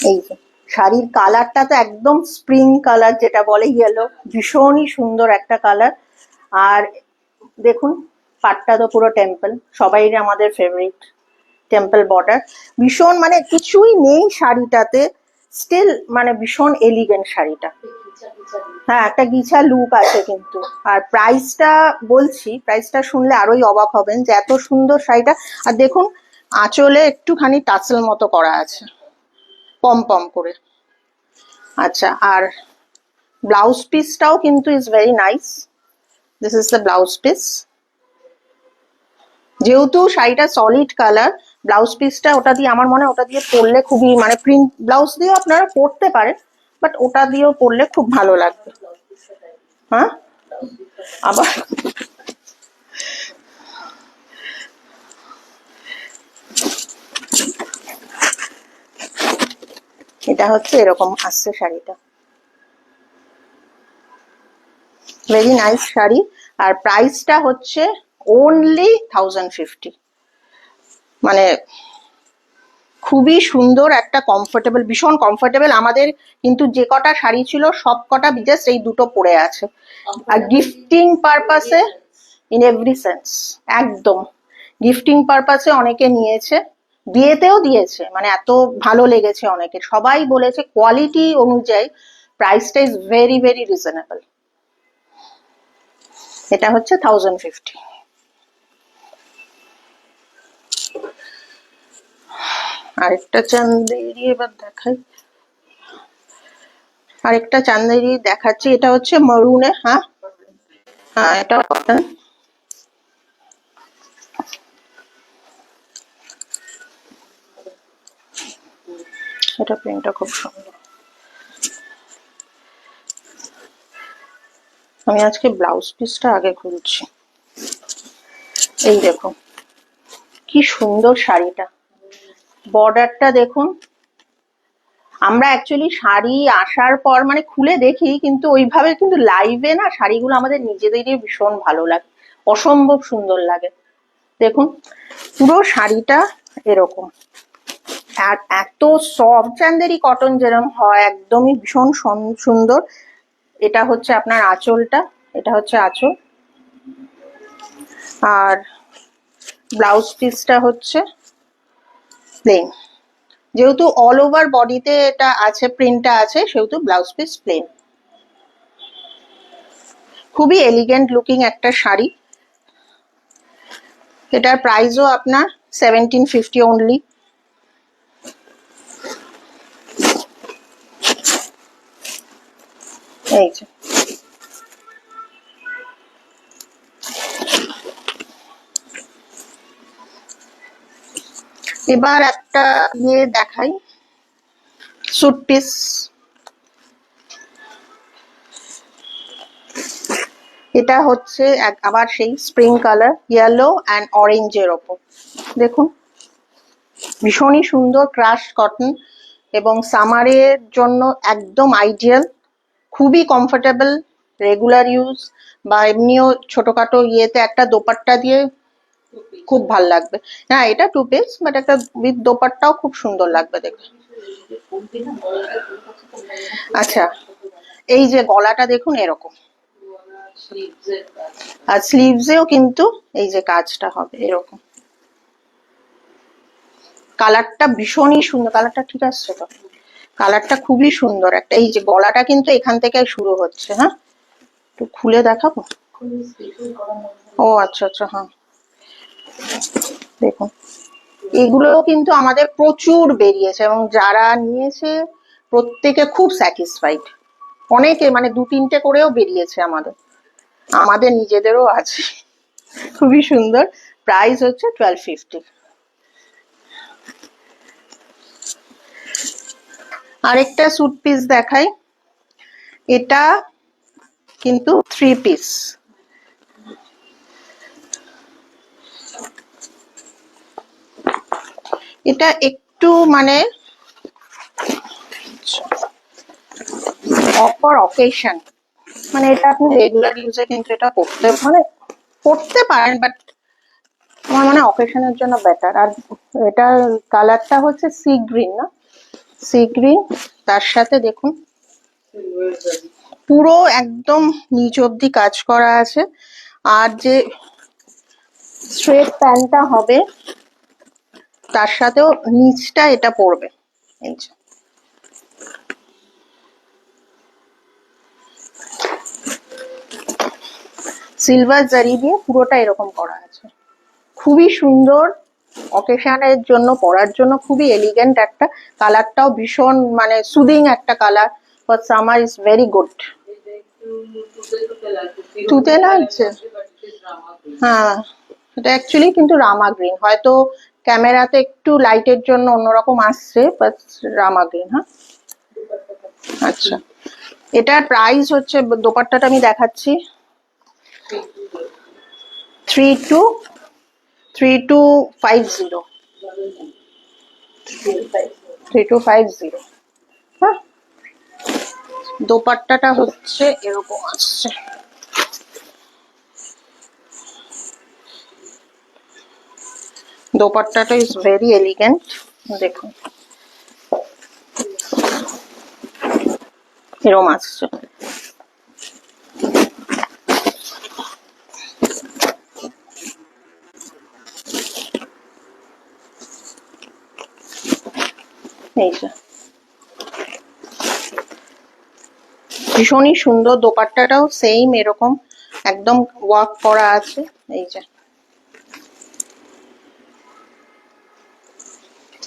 এই যে শাড়ির কালারটা তো একদম স্প্রিং কালার, যেটা বলে ইয়েলো, ভীষণই সুন্দর একটা কালার। আর দেখুন, পাটটা তো পুরো টেম্পল, সবাই আমাদের ফেভারিট টেম্পল বর্ডার, ভীষণ মানে কিছুই নেই শাড়িটাতে, স্টিল মানে ভীষণ এলিগেন্ট শাড়িটা। হ্যাঁ, একটা গিছা লুক আছে কিন্তু। আর প্রাইসটা বলছি, প্রাইসটা শুনলে আরোই অবাক হবেন যে এত সুন্দর শাড়িটা। আর দেখুন, আঁচলে একটুখানি টাসেল মতো করা আছে, পম পম করে। আচ্ছা, আর ব্লাউজ পিসটাও কিন্তু is very nice, this is the blouse piece. যেহেতু শাড়িটা সলিড কালার, ব্লাউজ পিসটা ওটা দিয়ে, আমার মনে হয় ওটা দিয়ে পরলে খুবই, মানে প্রিন্ট ব্লাউজ দিয়েও আপনারা পরতে পারেন, বাট ওটা দিয়েও পরলে খুব ভালো লাগবে। হ্যাঁ, আবার এটা হচ্ছে এরকম আসছে শাড়িটা, ভেরি নাইস শাড়ি। আর প্রাইসটা হচ্ছে অনলি 1050, মানে খুবই সুন্দর একটা কমফোর্টেবল, ভীষণ কমফোর্টেবল। আমাদের কিন্তু যে কটা শাড়ি ছিল সব কটা জাস্ট এই দুটো পরে আছে, আর গিফটিং পারপাসে, ইন এভরি সেন্স, একদম গিফটিং পারপাসে অনেকে নিয়েছে, বিয়েতেও দিয়েছে, মানে এত ভালো লেগেছে অনেকে, সবাই বলেছে কোয়ালিটি অনুযায়ী প্রাইসটা ইজ ভেরি ভেরি রিজনেবল। এটা হচ্ছে 1050। আরেকটা চান্দেরি এবার দেখাই, আরেকটা চান্দেরি দেখাচ্ছি, এটা হচ্ছে মরুনে। হ্যাঁ হ্যাঁ, এটা কটন, এটা প্রিন্টটা খুব সুন্দর। আমি আজকে ব্লাউজ পিসটা আগে খুলছি। এই দেখুন কি সুন্দর শাড়িটা, বর্ডারটা দেখুন। আমরা অ্যাকচুয়ালি শাড়ি আসার পর মানে খুলে দেখি, কিন্তু ওইভাবে কিন্তু লাইভে না শাড়িগুলো আমাদের নিজেদেরই ভীষণ ভালো লাগে, অসম্ভব সুন্দর লাগে। দেখুন পুরো শাড়িটা এরকম, আর এত সফট চান্দেরি কটন যেরকম হয়, একদমই ভীষণ সুন্দর। এটা হচ্ছে আপনার আঁচলটা, এটা হচ্ছে আঁচল, আর ব্লাউজ পিসটা হচ্ছে প্লেন। যেহেতু অল ওভার বডিতে এটা আছে, প্রিন্টটা আছে, সেহেতু ব্লাউজ পিস প্লেন। খুবই এলিগেন্ট লুকিং একটা শাড়ি। এটার প্রাইসও আপনার 1750 অনলি। এই যে এবার একটা ইয়ে দেখাই, স্যুট পিস। এটা হচ্ছে আবার সেই স্প্রিং কালার, ইয়েলো অ্যান্ড অরেঞ্জের ওপর। দেখুন ভীষণই সুন্দর ক্রাশ কটন, এবং সামারের জন্য একদম আইডিয়াল, খুবই কমফোর্টেবল, রেগুলার ইউজ বা এমনিও ছোটখাটো ইয়েতে একটা দোপাট্টা দিয়ে খুব ভাল লাগবে। হ্যাঁ এটা টু পিস, বাট একটা উইথ দোপাট্টাও খুব সুন্দর লাগবে দেখতে। আচ্ছা এই যে গলাটা দেখুন এরকম, আর স্লিভসেও কিন্তু এই যে কাজটা হবে এরকম। কালারটা ভীষণই সুন্দর, কালারটা ঠিক আসছে তো? কালারটা খুবই সুন্দর একটা। এই যে গলাটা কিন্তু এখান থেকে শুরু হচ্ছে, হ্যাঁ একটু খুলে দেখাবো। ও আচ্ছা আচ্ছা, হ্যাঁ দেখুন এগুলো কিন্তু আমাদের প্রচুর বেরিয়েছে, এবং যারা নিয়েছে প্রত্যেকে খুব স্যাটিসফাইড। অনেকে মানে 2-3টে করেও বেরিয়েছে আমাদের, আমাদের নিজেদেরও আছে। খুবই সুন্দর। প্রাইস হচ্ছে 1250। আরেকটা স্যুট পিস দেখাই, এটা কিন্তু 3 পিস। এটা একটু মানে অফার অকেশন, মানে এটা আপনি রেগুলার ইউজে কিন্তু এটা পড়তে পারেন, বাট আমার মনে হয় অকেশনের জন্য বেটার। আর এটা কালারটা হচ্ছে সি গ্রিন, না সি গ্রিন, তার সাথে দেখুন পুরো একদম নিচ অব্দি কাজ করা আছে। আর যে স্ট্রেট প্যান্টটা হবে তার সাথেও নিচটা এটা পড়বে, এই যে সিলভার জারি দিয়ে পুরোটা এরকম করা আছে। খুবই সুন্দর, অকেশনের জন্য পরার জন্য খুবই এলিগেন্ট একটা। কালারটাও ভীষণ মানে সুদিং একটা colour, for summer is very good. তুতে লাগছে, হ্যাঁ এটা অ্যাকচুয়ালি কিন্তু রামা গ্রিন, হয়তো ক্যামেরাতে একটু লাইটের জন্য অন্যরকম আসছে, বাট রামা গ্রিন। হ্যাঁ আচ্ছা, এটার প্রাইস হচ্ছে, দোপাট্টাটা আমি দেখাচ্ছি, 3250, 3250। হ্যাঁ দোপাট্টাটা হচ্ছে এরকম আসছে। দোপাট্টাটা ইজ ভেরি এলিগেন্ট, দেখুন এরকম আসছে। এই যে ভীষণই সুন্দর, দোপাট্টাটাও সেম এরকম একদম ওয়ার্ক করা আছে। এই যে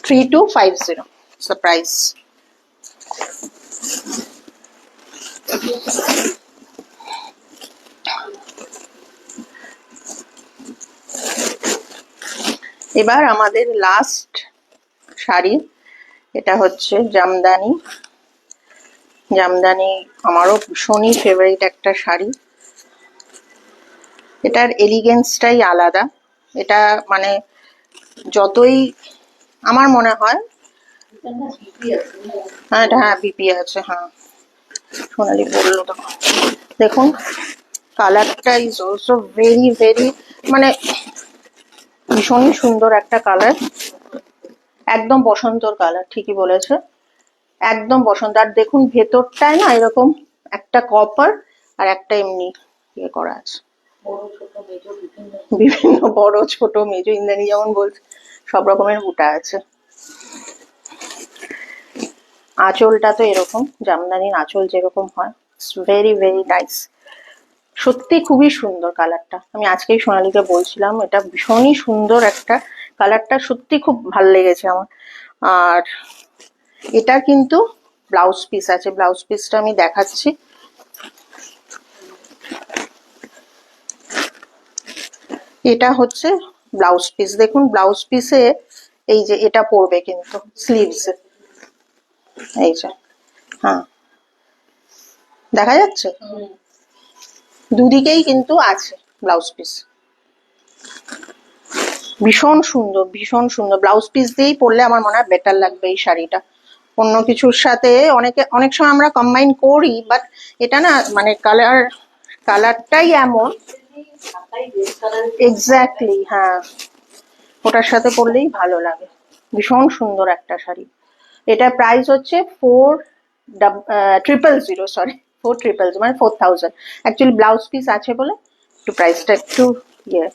3250 প্রাইস। এবার আমাদের লাস্ট শাড়ি, এটা হচ্ছে জামদানি। জামদানি আমারও ভীষণই ফেভারিট একটা শাড়ি, এটার এলিগেন্সটাই আলাদা। এটা মানে যতই আমার মনে হয়, হ্যাঁ এটা হ্যাঁ বিপি আছে, হ্যাঁ সোনালি বললো তো। দেখুন কালারটা ইজ অলসো ভেরি ভেরি মানে ভীষণই সুন্দর একটা কালার, একদম বসন্তর কালার, ঠিকই বলেছে, একদম বসন্ত। আর দেখুন ভেতরটায় না এরকম একটা কপার আর একটা এমনি ইয়ে করা আছে, বিভিন্ন বড় ছোট মেজো, ইন্দ্রাণী যেমন বলছে সব রকমের বুটা আছে। আঁচলটা তো এরকম জামদানির আঁচল যেরকম হয়, ভেরি ভেরি নাইস, সত্যি খুবই সুন্দর কালারটা। আমি আজকেই সোনালীকে বলছিলাম এটা ভীষণই সুন্দর একটা কালারটা, সত্যি খুব ভালো লেগেছে আমার। আর এটা কিন্তু ব্লাউজ পিস আছে, ব্লাউজ পিসটা আমি দেখাচ্ছি। এটা হচ্ছে ব্লাউজ পিস, দেখুন ব্লাউজ পিসে এই যে এটা পড়বে কিন্তু স্লিভস, এই যে হ্যাঁ দেখা যাচ্ছে, দুদিকেই কিন্তু আছে ব্লাউজ পিস, ভীষণ সুন্দর ভীষণ সুন্দর। ব্লাউজ পিস দিয়েই পরলে আমার মনে হয় বেটার লাগবে এই শাড়িটা, অন্য কিছুর সাথে অনেক সময় আমরা কম্বাইন করি, বাট এটা না মানে কালারটাই এমন, এক্স্যাক্টলি হ্যাঁ ওটার সাথে পরলেই ভালো লাগে। ভীষণ সুন্দর একটা শাড়ি। এটা প্রাইস হচ্ছে 4000, সরি 4000 মানে 4000। অ্যাকচুয়ালি ব্লাউজ পিস আছে বলে একটু প্রাইসটা একটু ইয়ে।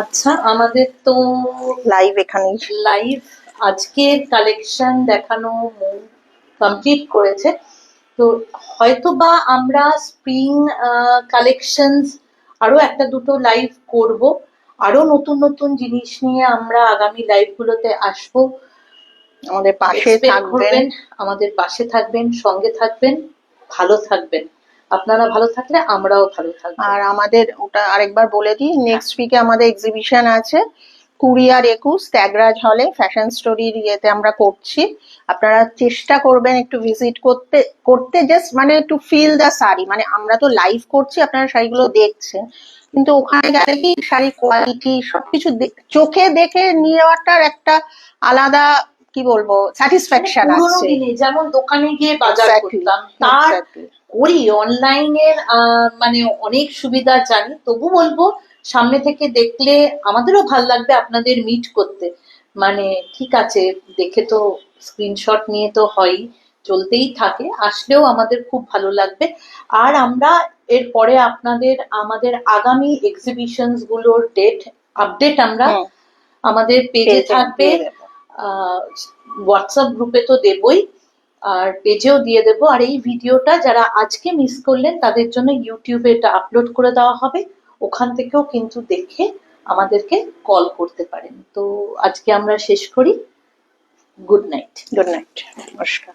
আচ্ছা, আমাদের তো লাইভ এখানেই লাইভ আজকের কালেকশন দেখানো কমপ্লিট করেছে। তো হয়তো বা আমরা স্প্রিং কালেকশনস আরো একটা দুটো লাইভ করব, আরো নতুন নতুন জিনিস নিয়ে আমরা আগামী লাইভগুলোতে আসবো। আমাদের পাশে থাকবেন, আমাদের পাশে থাকবেন, সঙ্গে থাকবেন, ভালো থাকবেন। আপনারা ভালো থাকলে আমরাও ভালো থাকবো। আর আমাদের ওটা আরেকবার বলে দিই, নেক্সট উইকে আমাদের এক্সিবিশন আছে 20 আর 21 ত্যাগরাজ হলে, ফ্যাশন স্টোরির ইয়েতে আমরা করছি। আপনারা চেষ্টা করবেন একটু ভিজিট করতে জাস্ট মানে টু ফিল দ্য শাড়ি, মানে আমরা তো লাইভ করছি আপনারা শাড়িগুলো দেখছেন, কিন্তু ওখানে গেলে কি শাড়ির কোয়ালিটি সবকিছু চোখে দেখে নেওয়াটার একটা আলাদা কি বলবো স্যাটিসফ্যাকশন পুরোনো আছে। দিনে যেমন দোকানে গিয়ে বাজার করতাম, তার করি অনলাইনের মানে অনেক সুবিধা জানি, তবু বলবো সামনে থেকে দেখলে আমাদেরও ভাল লাগবে আপনাদের মিট করতে। মানে ঠিক আছে, দেখে তো স্ক্রিনশট নিয়ে তো হয়ই, চলতেই থাকে, আসলেও আমাদের খুব ভালো লাগবে। আর আমরা এরপরে আপনাদের আমাদের আগামী এক্সিবিশনস গুলোর ডেট আপডেট আমরা আমাদের পেজে থাকবে, হোয়াটসঅ্যাপ গ্রুপে তো দেবই, আর পেজেও দিয়ে দেবো। আর এই ভিডিওটা যারা আজকে মিস করলেন তাদের জন্য ইউটিউবে এটা আপলোড করে দেওয়া হবে, ওখান থেকেও কিন্তু দেখে আমাদেরকে কল করতে পারেন। তো আজকে আমরা শেষ করি, গুড নাইট। গুড নাইট, নমস্কার।